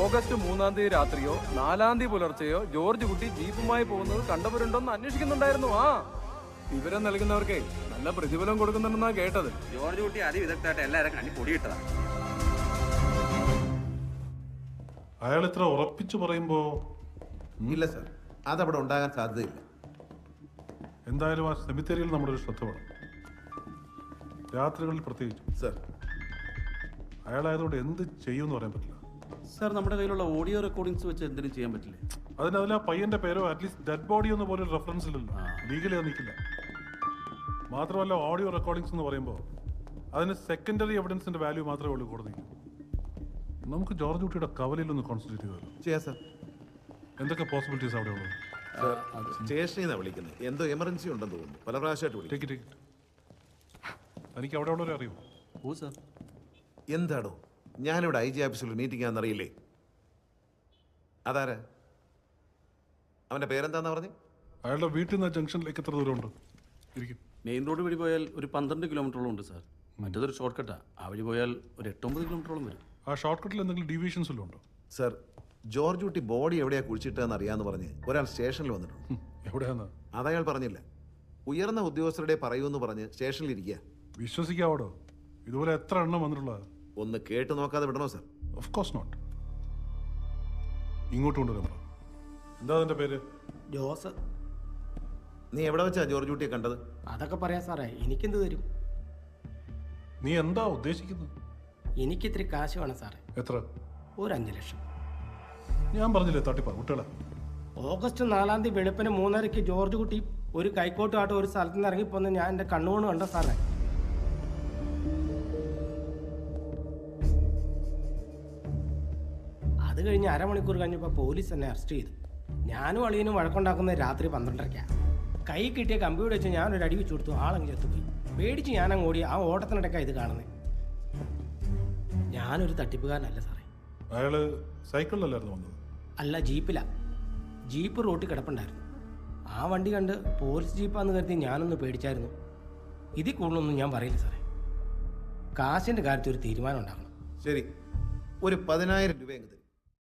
August 3-ാം തീയതി രാത്രിയോ 4-ാം തീയതി പുലർച്ചെയോ ജോർജ് കുട്ടി ജീപ്പുമായി പോകുന്നത് കണ്ടവരുണ്ടോന്ന് അന്വേഷിക്കുന്നുണ്ടായിരുന്നു. വിവരം നൽകുന്നവർക്കേ നല്ല പ്രതിഫലം കൊടുക്കുന്നുണ്ടെന്നാ കേട്ടത്. ജോർജ് കുട്ടി അതിവിദഗ്ധമായിട്ട് എല്ലാവരും കണ്ടി പൊടിയിട്ടതാ. അയാൾ ഇത്ര ഉറപ്പിച്ചു പറയുമ്പോ ഇല്ല സാർ, അതവിടെ ഉണ്ടാകാൻ സാധ്യതയില്ല. എന്തായാലും ആ സെമിത്തേരിയിൽ നമ്മുടെ ഒരു ശ്രദ്ധ വേണം, രാത്രികളിൽ പ്രത്യേകിച്ചു. സാർ, അയാളായതുകൊണ്ട് എന്ത് ചെയ്യുമെന്ന് പറയാൻ പറ്റില്ല. സാർ, നമ്മുടെ കയ്യിലുള്ള ഓഡിയോ റെക്കോർഡിങ്സ് വെച്ച് എന്തിനും ചെയ്യാൻ പറ്റില്ലേ? അതിൽ ആ പയ്യന്റെ പേരോ അറ്റ്ലീസ്റ്റ് ഡെഡ് ബോഡി ഒന്നും പോലും റെഫറൻസ് ഇല്ലല്ലോ. ലീഗലി അത് നിൽക്കില്ല. മാത്രമല്ല ഓഡിയോ റെക്കോർഡിങ്സ് എന്ന് പറയുമ്പോൾ അതിന് സെക്കൻഡറി എവിഡൻസിന്റെ വാല്യൂ മാത്രമേ ഉള്ളൂ കോടതിക്ക്. നമുക്ക് ജോർജ് കുട്ടിയുടെ കവലയിൽ ഒന്ന് കോൺസെൻട്രേറ്റ് ചെയ്താലോ? ചെയ്യാം സാർ. എന്തൊക്കെ പോസിബിലിറ്റീസ് അവിടെ ഉള്ളത്? സ്റ്റേഷനിൽ നിന്നാണ് വിളിക്കുന്നത്. എന്തോ എമർജൻസി ഉണ്ടെന്ന് തോന്നുന്നു. പല പ്രാവശ്യമായിട്ട് വിളിക്കും. ടിക്കറ്റ് എനിക്ക് അവിടെ ഉള്ളവരെ അറിയുമോ? ഓ സാർ. എന്താടോ, ഞാനിവിടെ IG ഓഫീസിൽ മീറ്റിംഗ് ആണെന്നറിയില്ലേ? അതാരാ? അവന്റെ പേരെന്താന്ന് പറഞ്ഞു? അയാളുടെ വീട്ടിൽ നിന്ന് ജംഗ്ഷനിലേക്ക് എത്ര ദൂരമുണ്ട്? ഇരിക്കും. മെയിൻ റോഡ് വഴി പോയാൽ ഒരു 12 കിലോമീറ്ററോളം ഉണ്ട് സാർ. മറ്റേതൊരു ഷോർട്ട് കട്ടാ. ആ വഴി പോയാൽ ഒരു 8-9 കിലോമീറ്ററോളം വരും. ആ ഷോർട്ട് കട്ടിൽ എന്തെങ്കിലും ഡീവിയേഷൻസ് വല്ലതും ഉണ്ടോ? സാർ, ജോർജ് കുട്ടി ബോഡി എവിടെയാ കുഴിച്ചിട്ടതെന്ന് അറിയാന്ന് പറഞ്ഞ് ഒരാൾ സ്റ്റേഷനിൽ വന്നിട്ടുണ്ട്. എവിടെയാന്ന്? അതയാൾ പറഞ്ഞില്ല. ഉയർന്ന ഉദ്യോഗസ്ഥരുടെ പറയൂന്ന് പറഞ്ഞ് സ്റ്റേഷനിൽ ഇരിക്കുക. വിശ്വസിക്കാവോടോ? ഇതുപോലെ എത്ര എണ്ണം വന്നിട്ടുള്ളത്? ഒന്ന് കേട്ട് നോക്കാതെ വിടണോ സാർ? Of course not. ഇങ്ങോട്ട് കൊണ്ടുവരാൻ പറ. എന്താ അതിന്റെ പേര്? ജോസ്. നീ എവിടെ വെച്ചാ ജോർജ് കുട്ടിയെ കണ്ടത്? അതൊക്കെ പറയാം സാറേ, എനിക്കെന്ത് തരും? നീ എന്താ ഉദ്ദേശിക്കുന്നത്? എനിക്കിത്തിരി കാശ് വേണം സാറേ. എത്ര? ഒരു 5 ലക്ഷം. ഞാൻ പറഞ്ഞില്ലേ തട്ടിപ്പാ കുട്ടികളെ. ഓഗസ്റ്റ് 4-ാം തീയതി വെളുപ്പിന് 3:30-ക്ക് ജോർജ് കുട്ടി ഒരു കൈക്കോട്ടുമായിട്ട് ഒരു സ്ഥലത്ത് നിന്ന് ഇറങ്ങിപ്പോന്ന് ഞാൻ എൻ്റെ കണ്ണുകൊണ്ട് കണ്ട സാറേ. അത് കഴിഞ്ഞ് അരമണിക്കൂർ കഴിഞ്ഞപ്പോൾ പോലീസ് എന്നെ അറസ്റ്റ് ചെയ്തു. ഞാനും അളിയനും വഴക്കുണ്ടാക്കുന്നത് രാത്രി 12:30-ക്കാണ്. കൈ കിട്ടിയ കമ്പ്യൂട്ടർ വെച്ച് ഞാനൊരു അടി വെച്ച് കൊടുത്തു. ആളങ്ങ് ചത്തുപോയി. പേടിച്ച് ഞാനങ്ങ് ഓടി. ആ ഓട്ടത്തിനിടയ്ക്കാണ് ഇത് കാണുന്നത്. ഞാനൊരു തട്ടിപ്പുകാരനല്ല സാറേ. അയാള് സൈക്കിളിലല്ലായിരുന്നു വന്നത്? അല്ല, ജീപ്പിലാ. ജീപ്പ് റോട്ടിൽ കിടപ്പുണ്ടായിരുന്നു. ആ വണ്ടി കണ്ട് പോലീസ് ജീപ്പാന്ന് കരുതി ഞാനൊന്ന് പേടിച്ചായിരുന്നു. ഇതിൽ കൂടുതലൊന്നും ഞാൻ പറയില്ല സാറേ. കാശിൻ്റെ കാര്യത്തിൽ ഒരു തീരുമാനം ഉണ്ടാക്കണം. ശരി, ഒരു 10,000 രൂപ എങ്കിൽ തരും.